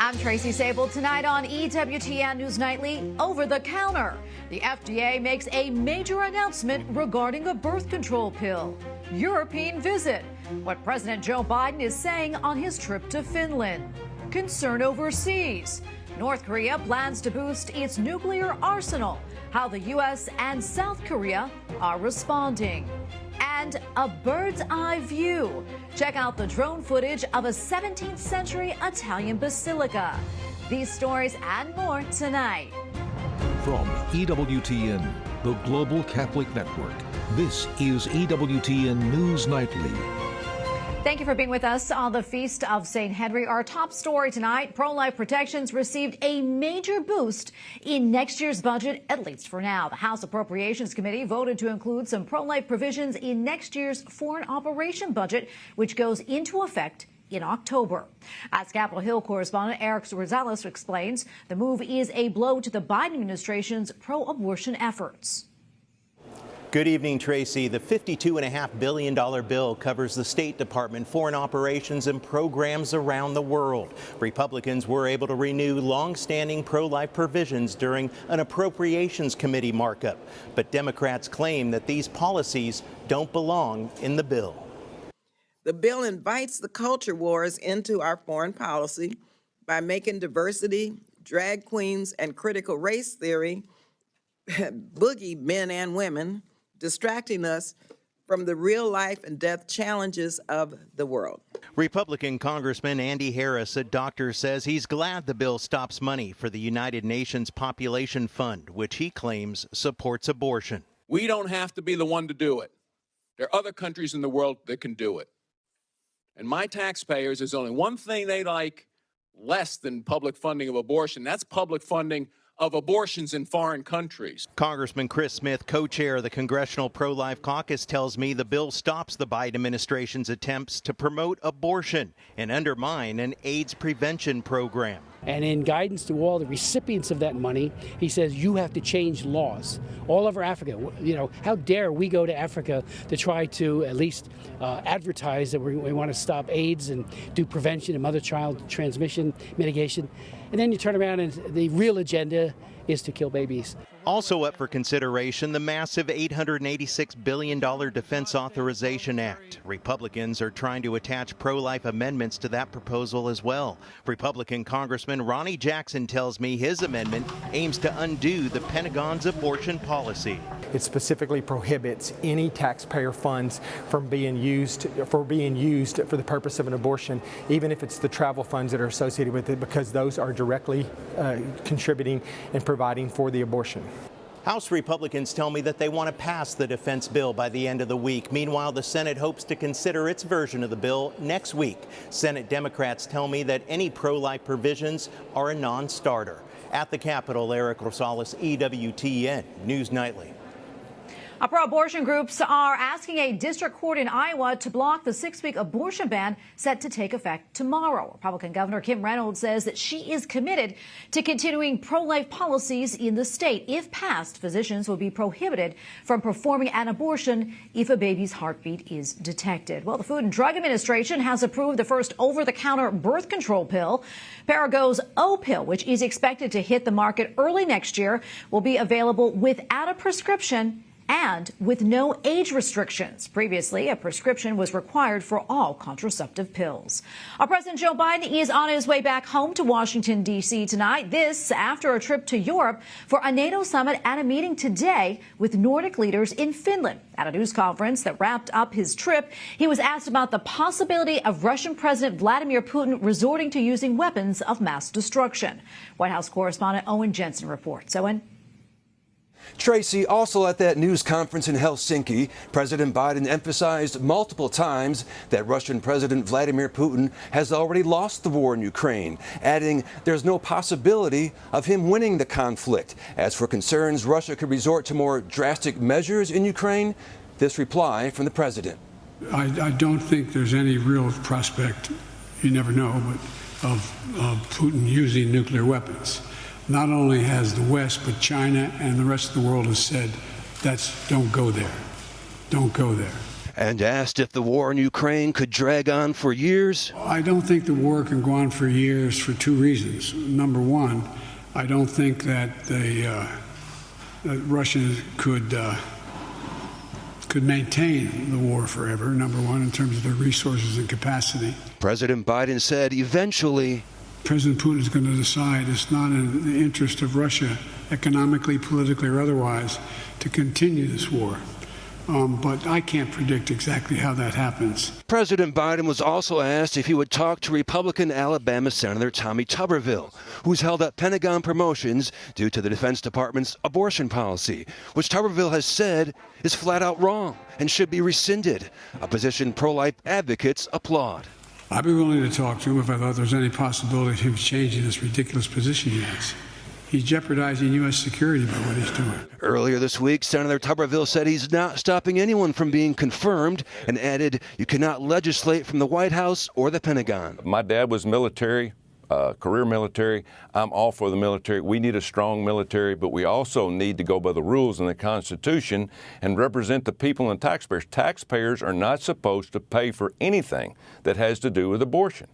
I'm Tracy Sabol. Tonight on EWTN News Nightly, over the counter. The FDA makes a major announcement regarding a birth control pill. European visit. What President Joe Biden is saying on his trip to Finland. Concern overseas. North Korea plans to boost its nuclear arsenal. How the U.S. and South Korea are responding. And a bird's eye view. Check out the drone footage of a 17th century Italian basilica. These stories and more tonight. From EWTN, the Global Catholic Network, this is EWTN News Nightly. Thank you for being with us on the Feast of St. Henry. Our top story tonight, pro-life protections received a major boost in next year's budget, at least for now. The House Appropriations Committee voted to include some pro-life provisions in next year's foreign operation budget, which goes into effect in October. As Capitol Hill correspondent Eric Rosales explains, the move is a blow to the Biden administration's pro-abortion efforts. Good evening, Tracy. The $52.5 billion bill covers the State Department, foreign operations, and programs around the world. Republicans were able to renew long-standing pro-life provisions during an Appropriations Committee markup. But Democrats claim that these policies don't belong in the bill. The bill invites the culture wars into our foreign policy by making diversity, drag queens, and critical race theory boogie men and women, distracting us from the real life and death challenges of the world. Republican Congressman Andy Harris, a doctor, says he's glad the bill stops money for the United Nations Population Fund, which he claims supports abortion. We don't have to be the one to do it. There are other countries in the world that can do it. And my taxpayers, there's only one thing they like less than public funding of abortion. That's public funding of abortions in foreign countries. Congressman Chris Smith, co-chair of the Congressional Pro-Life Caucus, tells me the bill stops the Biden administration's attempts to promote abortion and undermine an AIDS prevention program. And in guidance to all the recipients of that money, he says you have to change laws all over Africa. You know, how dare we go to Africa to try to at least advertise that we want to stop AIDS and do prevention and mother-child transmission mitigation. And then you turn around and the real agenda is to kill babies. Also up for consideration, the massive $886 billion Defense Authorization Act. Republicans are trying to attach pro-life amendments to that proposal as well. Republican Congressman Ronnie Jackson tells me his amendment aims to undo the Pentagon's abortion policy. It specifically prohibits any taxpayer funds from being used for the purpose of an abortion, even if it's the travel funds that are associated with it, because those are directly contributing and providing for the abortion. House Republicans tell me that they want to pass the defense bill by the end of the week. Meanwhile, the Senate hopes to consider its version of the bill next week. Senate Democrats tell me that any pro-life provisions are a non-starter. At the Capitol, Eric Rosales, EWTN News Nightly. Pro-abortion groups are asking a district court in Iowa to block the 6-week abortion ban set to take effect tomorrow. Republican Governor Kim Reynolds says that she is committed to continuing pro-life policies in the state. If passed, physicians will be prohibited from performing an abortion if a baby's heartbeat is detected. Well, the Food and Drug Administration has approved the first over-the-counter birth control pill. Perrigo's O pill, which is expected to hit the market early next year, will be available without a prescription and with no age restrictions. Previously, a prescription was required for all contraceptive pills. Our President Joe Biden is on his way back home to Washington, D.C. tonight. This after a trip to Europe for a NATO summit and a meeting today with Nordic leaders in Finland. At a news conference that wrapped up his trip, he was asked about the possibility of Russian President Vladimir Putin resorting to using weapons of mass destruction. White House correspondent Owen Jensen reports. Owen? Tracy, also at that news conference in Helsinki, President Biden emphasized multiple times that Russian President Vladimir Putin has already lost the war in Ukraine, adding there's no possibility of him winning the conflict. As for concerns Russia could resort to more drastic measures in Ukraine, this reply from the president. I don't think there's any real prospect, you never know, but of Putin using nuclear weapons. Not only has the West, but China and the rest of the world has said, don't go there. Don't go there. And asked if the war in Ukraine could drag on for years. I don't think the war can go on for years for two reasons. Number one, I don't think that that Russia could maintain the war forever, number one, in terms of their resources and capacity. President Biden said eventually President Putin is going to decide it's not in the interest of Russia, economically, politically, or otherwise, to continue this war. But I can't predict exactly how that happens. President Biden was also asked if he would talk to Republican Alabama Senator Tommy Tuberville, who's held up Pentagon promotions due to the Defense Department's abortion policy, which Tuberville has said is flat out wrong and should be rescinded, a position pro-life advocates applaud. I'd be willing to talk to him if I thought there was any possibility of him changing this ridiculous position he has. He's jeopardizing U.S. security by what he's doing. Earlier this week, Senator Tuberville said he's not stopping anyone from being confirmed and added, you cannot legislate from the White House or the Pentagon. My dad was military, career military. I'm all for the military. We need a strong military, but we also need to go by the rules in the Constitution and represent the people and taxpayers. Taxpayers are not supposed to pay for anything that has to do with abortion.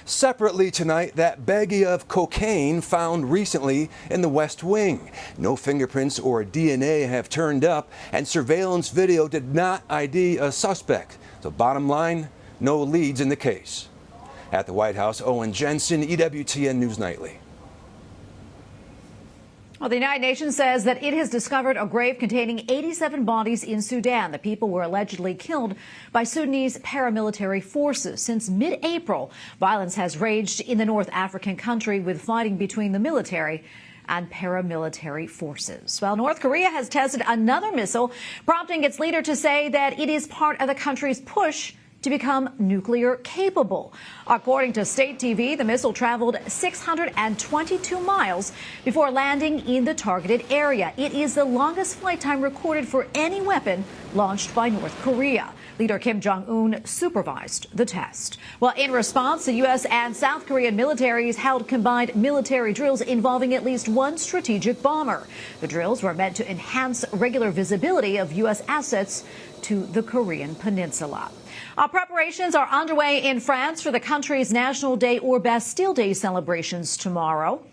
Separately tonight, that baggie of cocaine found recently in the West Wing. No fingerprints or DNA have turned up, and surveillance video did not ID a suspect. So bottom line, no leads in the case. At the White House, Owen Jensen, EWTN News Nightly. Well, the United Nations says that it has discovered a grave containing 87 bodies in Sudan. The people were allegedly killed by Sudanese paramilitary forces. Since mid-April, violence has raged in the North African country with fighting between the military and paramilitary forces. Well, North Korea has tested another missile, prompting its leader to say that it is part of the country's push to become nuclear capable. According to state TV, the missile traveled 622 miles before landing in the targeted area. It is the longest flight time recorded for any weapon launched by North Korea. Leader Kim Jong-un supervised the test. Well, in response, the U.S. and South Korean militaries held combined military drills involving at least one strategic bomber. The drills were meant to enhance regular visibility of U.S. assets to the Korean peninsula. Preparations are underway in France for the country's National Day or Bastille Day celebrations tomorrow.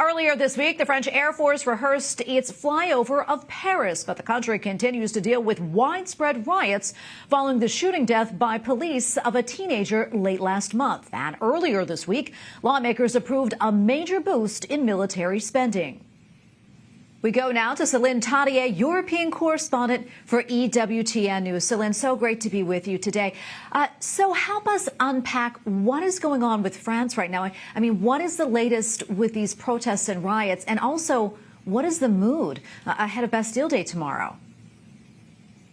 Earlier this week, the French Air Force rehearsed its flyover of Paris, but the country continues to deal with widespread riots following the shooting death by police of a teenager late last month. And earlier this week, lawmakers approved a major boost in military spending. We go now to Céline Tadier, European correspondent for EWTN News. Céline, so great to be with you today. So help us unpack what is going on with France right now. I mean, what is the latest with these protests and riots? And also, what is the mood ahead of Bastille Day tomorrow?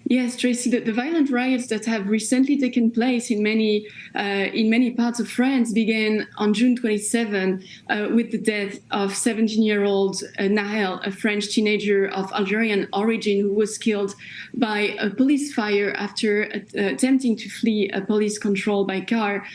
Yes, Tracy, the violent riots that have recently taken place in many parts of France began on June 27 with the death of 17-year-old Nahel, a French teenager of Algerian origin who was killed by a police fire after attempting to flee a police control by car.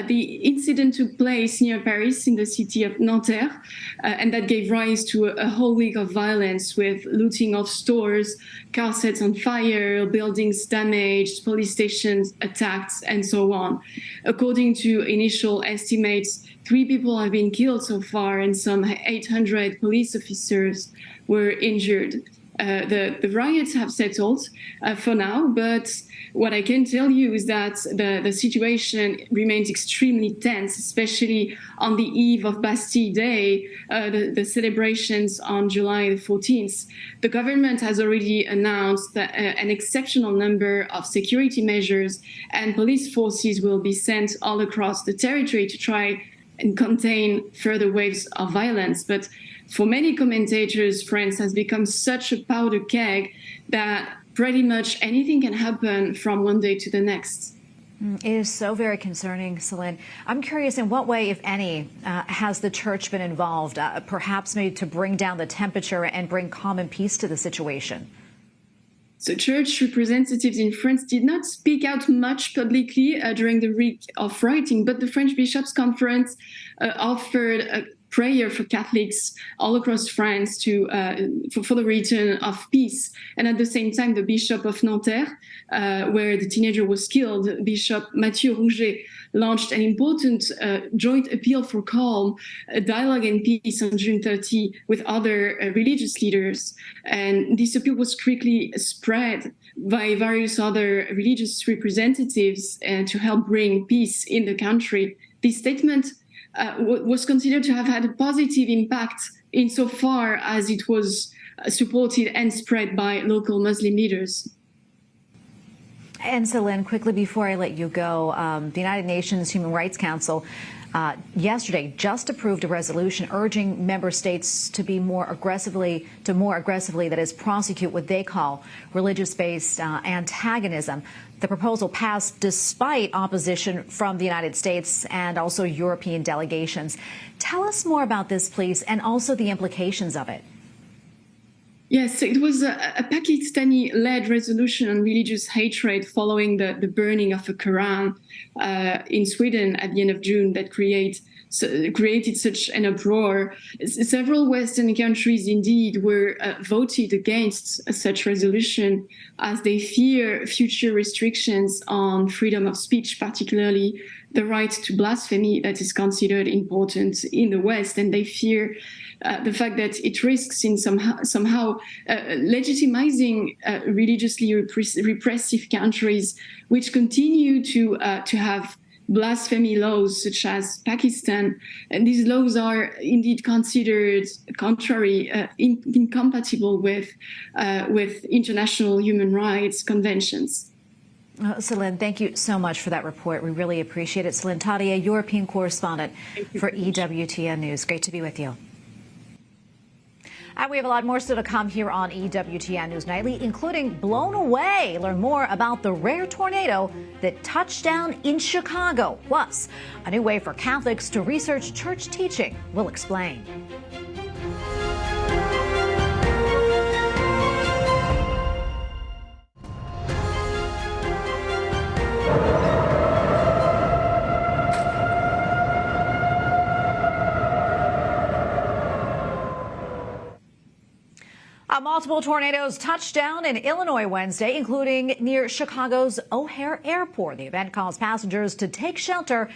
The incident took place near Paris in the city of Nanterre, and that gave rise to a whole week of violence with looting of stores, car sets on fire, buildings damaged, police stations attacked, and so on. According to initial estimates, 3 people have been killed so far, and some 800 police officers were injured. The riots have settled for now, but what I can tell you is that the situation remains extremely tense, especially on the eve of Bastille Day, the celebrations on July the 14th. The government has already announced that an exceptional number of security measures and police forces will be sent all across the territory to try and contain further waves of violence. But for many commentators, France has become such a powder keg that pretty much anything can happen from one day to the next. It is so very concerning, Céline. I'm curious, in what way, if any, has the church been involved, perhaps maybe to bring down the temperature and bring calm and peace to the situation? So church representatives in France did not speak out much publicly during the week of rioting, but the French Bishops' Conference offered prayer for Catholics all across France to for the return of peace. And at the same time, the Bishop of Nanterre, where the teenager was killed, Bishop Mathieu Rouget, launched an important joint appeal for calm, dialogue and peace on June 30 with other religious leaders. And this appeal was quickly spread by various other religious representatives to help bring peace in the country. This statement was considered to have had a positive impact insofar as it was supported and spread by local Muslim leaders. And Celine, quickly before I let you go, the United Nations Human Rights Council yesterday just approved a resolution urging member states to more aggressively, that is, prosecute what they call religious-based antagonism. The proposal passed despite opposition from the United States and also European delegations. Tell us more about this, please, and also the implications of it. Yes, it was a Pakistani-led resolution on religious hatred following the burning of a Quran in Sweden at the end of June that created such an uproar. Several Western countries indeed were voted against such resolution as they fear future restrictions on freedom of speech, particularly the right to blasphemy that is considered important in the West, and they fear the fact that it risks in somehow legitimizing religiously repressive countries which continue to have blasphemy laws, such as Pakistan. And these laws are indeed considered contrary, incompatible with international human rights conventions. Celine, thank you so much for that report. We really appreciate it. Celine Tadia, European correspondent for EWTN News. Great to be with you. And we have a lot more still to come here on EWTN News Nightly, including Blown Away. Learn more about the rare tornado that touched down in Chicago. Plus, a new way for Catholics to research church teaching. We'll explain. Multiple tornadoes touched down in Illinois Wednesday, including near Chicago's O'Hare Airport. The event caused passengers to take shelter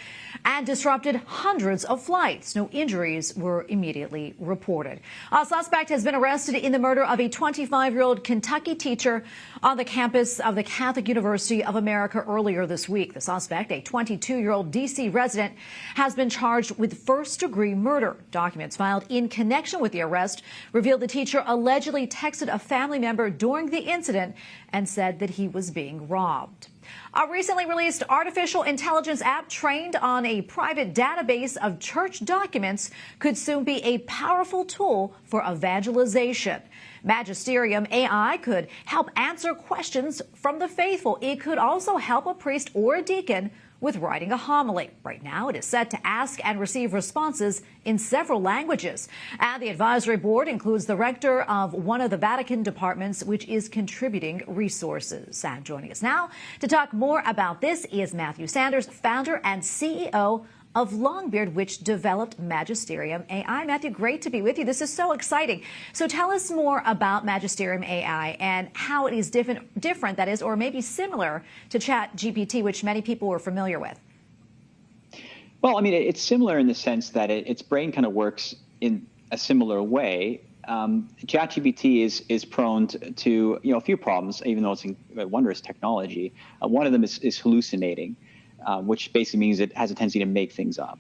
and disrupted hundreds of flights. No injuries were immediately reported. A suspect has been arrested in the murder of a 25-year-old Kentucky teacher on the campus of the Catholic University of America earlier this week. The suspect, a 22-year-old D.C. resident, has been charged with first-degree murder. Documents filed in connection with the arrest revealed the teacher allegedly texted a family member during the incident and said that he was being robbed. A recently released artificial intelligence app trained on a private database of church documents could soon be a powerful tool for evangelization. Magisterium AI could help answer questions from the faithful. It could also help a priest or a deacon with writing a homily. Right now, it is set to ask and receive responses in several languages. And the advisory board includes the rector of one of the Vatican departments, which is contributing resources. And joining us now to talk more about this is Matthew Sanders, founder and CEO of Longbeard, which developed Magisterium AI. Matthew, great to be with you. This is so exciting. So tell us more about Magisterium AI and how it is different, that is, or maybe similar to ChatGPT, which many people were familiar with. Well, I mean, it's similar in the sense that its brain kind of works in a similar way. ChatGPT is prone to a few problems, even though it's a wondrous technology. One of them is hallucinating. Which basically means it has a tendency to make things up.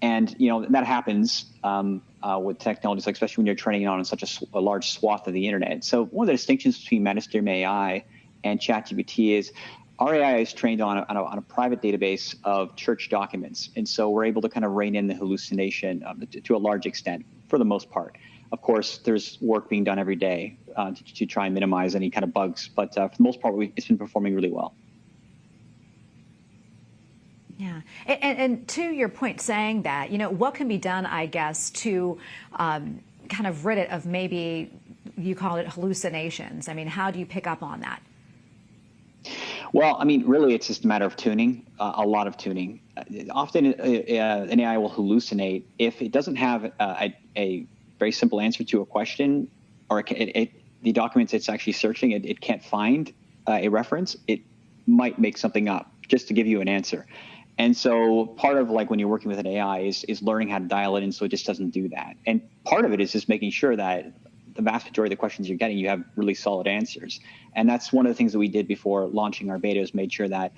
And, that happens with technologies, like especially when you're training it on such a large swath of the internet. So one of the distinctions between Magisterium AI and ChatGPT is our AI is trained on a private database of church documents. And so we're able to kind of rein in the hallucination to a large extent, for the most part. Of course, there's work being done every day to try and minimize any kind of bugs. But for the most part, it's been performing really well. Yeah. And to your point, saying that, what can be done, I guess, to kind of rid it of maybe you call it hallucinations? I mean, how do you pick up on that? Well, I mean, really, it's just a matter of tuning, a lot of tuning. Often an AI will hallucinate if it doesn't have a very simple answer to a question, or the documents it's actually searching, it can't find a reference. It might make something up just to give you an answer. And so part of like when you're working with an AI is learning how to dial it in so it just doesn't do that. And part of it is just making sure that the vast majority of the questions you're getting, you have really solid answers. And that's one of the things that we did before launching our beta, is made sure that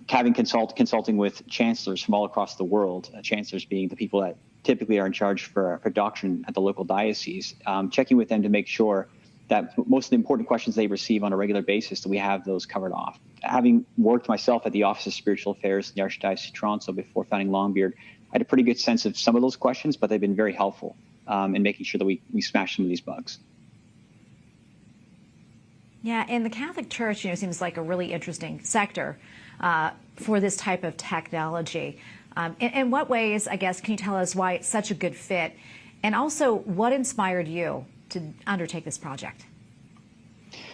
having consulting with chancellors from all across the world, chancellors being the people that typically are in charge for doctrine at the local diocese, checking with them to make sure that most of the important questions they receive on a regular basis, that we have those covered off. Having worked myself at the Office of Spiritual Affairs in the Archdiocese of Toronto before founding Longbeard, I had a pretty good sense of some of those questions, but they've been very helpful in making sure that we smash some of these bugs. Yeah, and the Catholic Church, seems like a really interesting sector for this type of technology. In what ways, I guess, can you tell us why it's such a good fit? And also, what inspired you to undertake this project?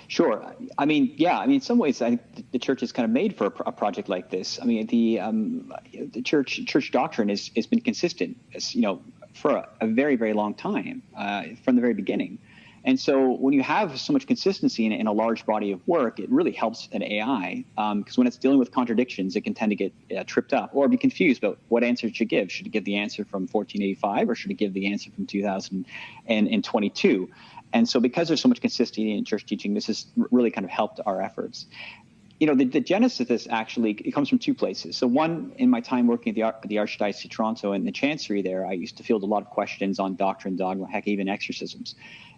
Sure. I mean, yeah. I mean, in some ways, I think the church is kind of made for a project like this. I mean, the church doctrine has been consistent, for a very, very long time, from the very beginning. And so when you have so much consistency in a large body of work, it really helps an AI, because when it's dealing with contradictions, it can tend to get tripped up or be confused about what answer it should give. Should it give the answer from 1485 or should it give the answer from 2022? And so because there's so much consistency in church teaching, this has really kind of helped our efforts. The genesis of this actually, it comes from two places. So one, in my time working at the Archdiocese of Toronto and the chancery there, I used to field a lot of questions on doctrine, dogma, heck, even exorcisms.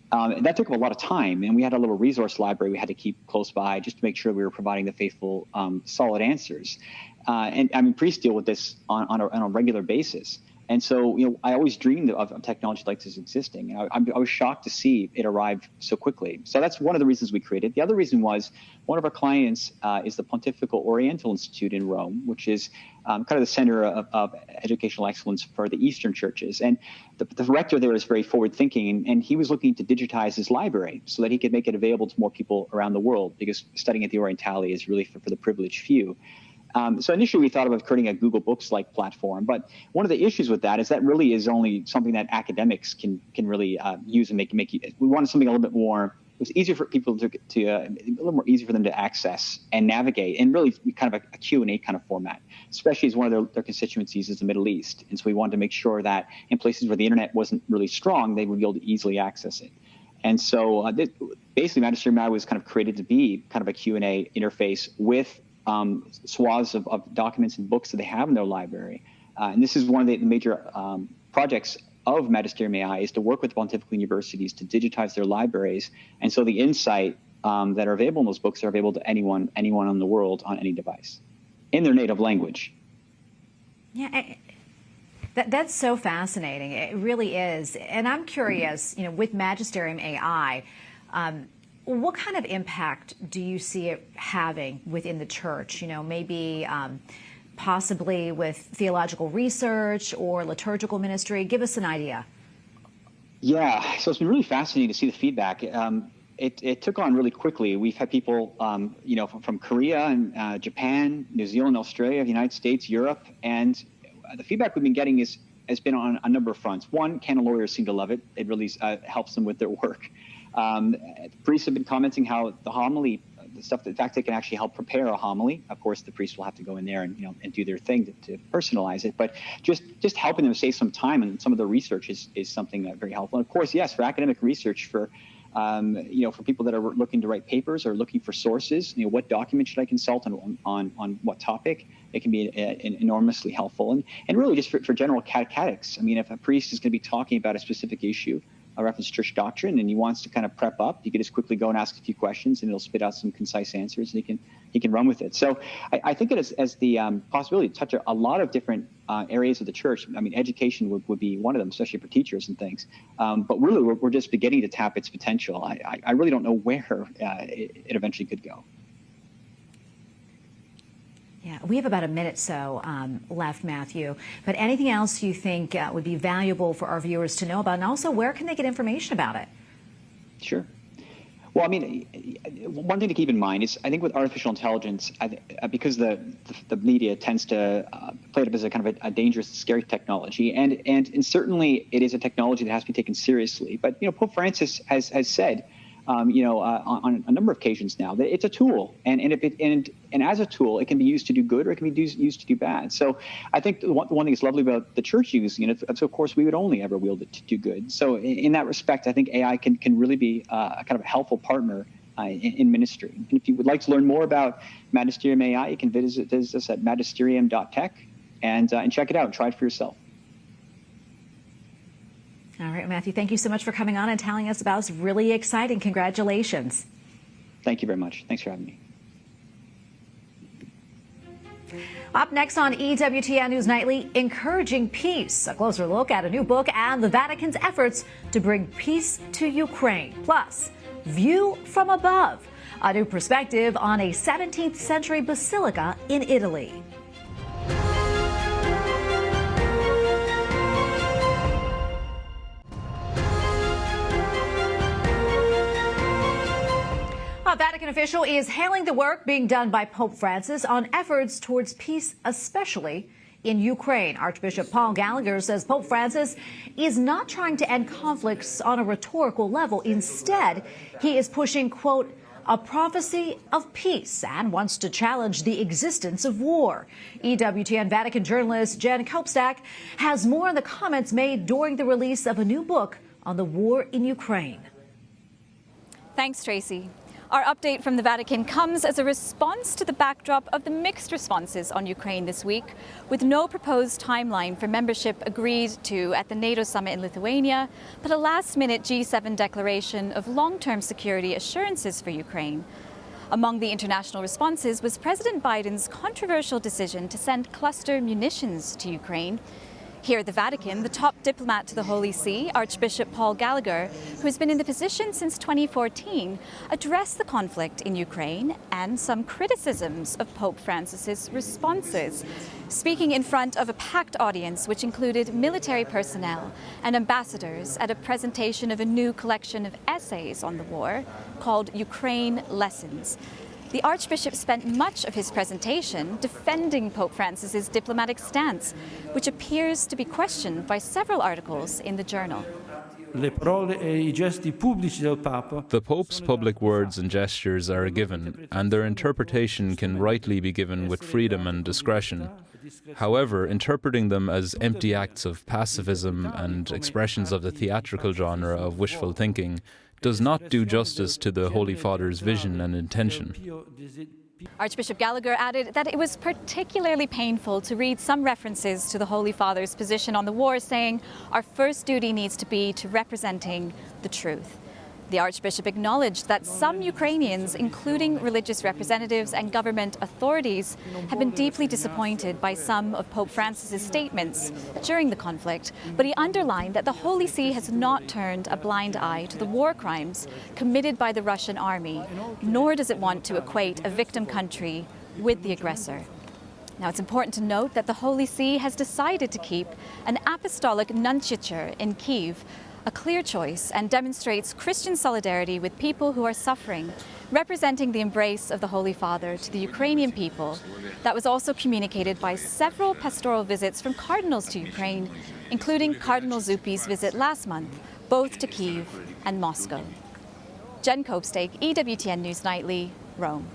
That took up a lot of time, and we had a little resource library we had to keep close by just to make sure we were providing the faithful, solid answers. And I mean, priests deal with this on a regular basis. And so, I always dreamed of technology like this existing. And I was shocked to see it arrive so quickly. So that's one of the reasons we created. The other reason was one of our clients is the Pontifical Oriental Institute in Rome, which is kind of the center of educational excellence for the Eastern churches. And the rector there is very forward thinking, and he was looking to digitize his library so that he could make it available to more people around the world, because studying at the Orientale is really for the privileged few. So initially we thought about creating a Google Books-like platform, but one of the issues with that is that really is only something that academics can really use and make. We wanted something a little bit more. It was easier for people to a little more easy for them to access and navigate, and really kind of a Q&A kind of format, especially as one of their constituencies is the Middle East. And so we wanted to make sure that in places where the internet wasn't really strong, they would be able to easily access it. And so basically Magisterium AI was kind of created to be kind of a Q&A interface with swaths of documents and books that they have in their library. And this is one of the major projects of Magisterium AI, is to work with pontifical universities to digitize their libraries. And so the insight that are available in those books are available to anyone in the world on any device in their native language. Yeah, that's so fascinating. It really is. And I'm curious, with Magisterium AI, what kind of impact do you see it having within the church? Maybe possibly with theological research or liturgical ministry. Give us an idea. Yeah, so it's been really fascinating to see the feedback. It took on really quickly. We've had people, from Korea and Japan, New Zealand, Australia, the United States, Europe, and the feedback we've been getting has been on a number of fronts. One, canon lawyers seem to love it. It really helps them with their work. Priests have been commenting how the homily, the stuff, in fact, they can actually help prepare a homily. Of course, the priest will have to go in there and and do their thing to personalize it. But just helping them save some time and some of the research is something very helpful. And of course, yes, for academic research, for people that are looking to write papers or looking for sources, what document should I consult on what topic? It can be enormously helpful. And really just for general catechetics. I mean, if a priest is going to be talking about a specific issue, a reference to church doctrine, and he wants to kind of prep up, you can just quickly go and ask a few questions, and it'll spit out some concise answers, and he can run with it. So I think it has the possibility to touch a lot of different areas of the church. I mean, education would be one of them, especially for teachers and things. But really, we're just beginning to tap its potential. I really don't know where it eventually could go. Yeah, we have about a minute left, Matthew. But anything else you think would be valuable for our viewers to know about? And also, where can they get information about it? Sure. Well, I mean, one thing to keep in mind is I think with artificial intelligence, because the media tends to play it up as a kind of a dangerous, scary technology, and certainly it is a technology that has to be taken seriously. But Pope Francis has said, on a number of occasions now, that it's a tool, and as a tool, it can be used to do good or it can be used to do bad. So I think the one thing that's lovely about the church using it, so of course we would only ever wield it to do good. So in that respect, I think AI can really be a kind of a helpful partner in ministry. And if you would like to learn more about Magisterium AI, you can visit us at magisterium.tech and check it out and try it for yourself. All right, Matthew, thank you so much for coming on and telling us about this. Really exciting. Congratulations. Thank you very much. Thanks for having me. Up next on EWTN News Nightly, Encouraging Peace. A closer look at a new book and the Vatican's efforts to bring peace to Ukraine. Plus, View from Above, a new perspective on a 17th century basilica in Italy. A Vatican official is hailing the work being done by Pope Francis on efforts towards peace, especially in Ukraine. Archbishop Paul Gallagher says Pope Francis is not trying to end conflicts on a rhetorical level. Instead, he is pushing, quote, a prophecy of peace and wants to challenge the existence of war. EWTN Vatican journalist Jen Kopstak has more on the comments made during the release of a new book on the war in Ukraine. Thanks, Tracy. Our update from the Vatican comes as a response to the backdrop of the mixed responses on Ukraine this week, with no proposed timeline for membership agreed to at the NATO summit in Lithuania, but a last-minute G7 declaration of long-term security assurances for Ukraine. Among the international responses was President Biden's controversial decision to send cluster munitions to Ukraine. Here at the Vatican, the top diplomat to the Holy See, Archbishop Paul Gallagher, who has been in the position since 2014, addressed the conflict in Ukraine and some criticisms of Pope Francis's responses. Speaking in front of a packed audience, which included military personnel and ambassadors at a presentation of a new collection of essays on the war called Ukraine Lessons, the Archbishop spent much of his presentation defending Pope Francis's diplomatic stance, which appears to be questioned by several articles in the journal. The Pope's public words and gestures are a given, and their interpretation can rightly be given with freedom and discretion. However, interpreting them as empty acts of pacifism and expressions of the theatrical genre of wishful thinking does not do justice to the Holy Father's vision and intention. Archbishop Gallagher added that it was particularly painful to read some references to the Holy Father's position on the war, saying, "Our first duty needs to be to representing the truth." The Archbishop acknowledged that some Ukrainians, including religious representatives and government authorities, have been deeply disappointed by some of Pope Francis's statements during the conflict, but he underlined that the Holy See has not turned a blind eye to the war crimes committed by the Russian army, nor does it want to equate a victim country with the aggressor. Now, it's important to note that the Holy See has decided to keep an apostolic nunciature in Kyiv, a clear choice, and demonstrates Christian solidarity with people who are suffering, representing the embrace of the Holy Father to the Ukrainian people. That was also communicated by several pastoral visits from cardinals to Ukraine, including Cardinal Zuppi's visit last month, both to Kyiv and Moscow. Jen Kopstak, EWTN News Nightly, Rome.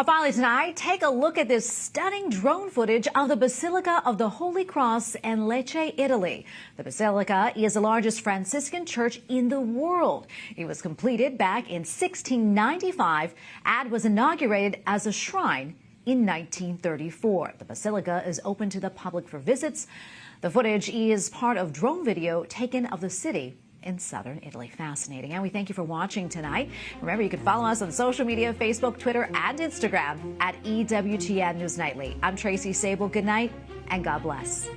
Finally tonight, take a look at this stunning drone footage of the Basilica of the Holy Cross in Lecce, Italy. The Basilica is the largest Franciscan church in the world. It was completed back in 1695 and was inaugurated as a shrine in 1934. The Basilica is open to the public for visits. The footage is part of drone video taken of the city in southern Italy. Fascinating. And we thank you for watching tonight. Remember, you can follow us on social media, Facebook, Twitter, and Instagram at EWTN News Nightly. I'm Tracy Sabol. Good night and God bless.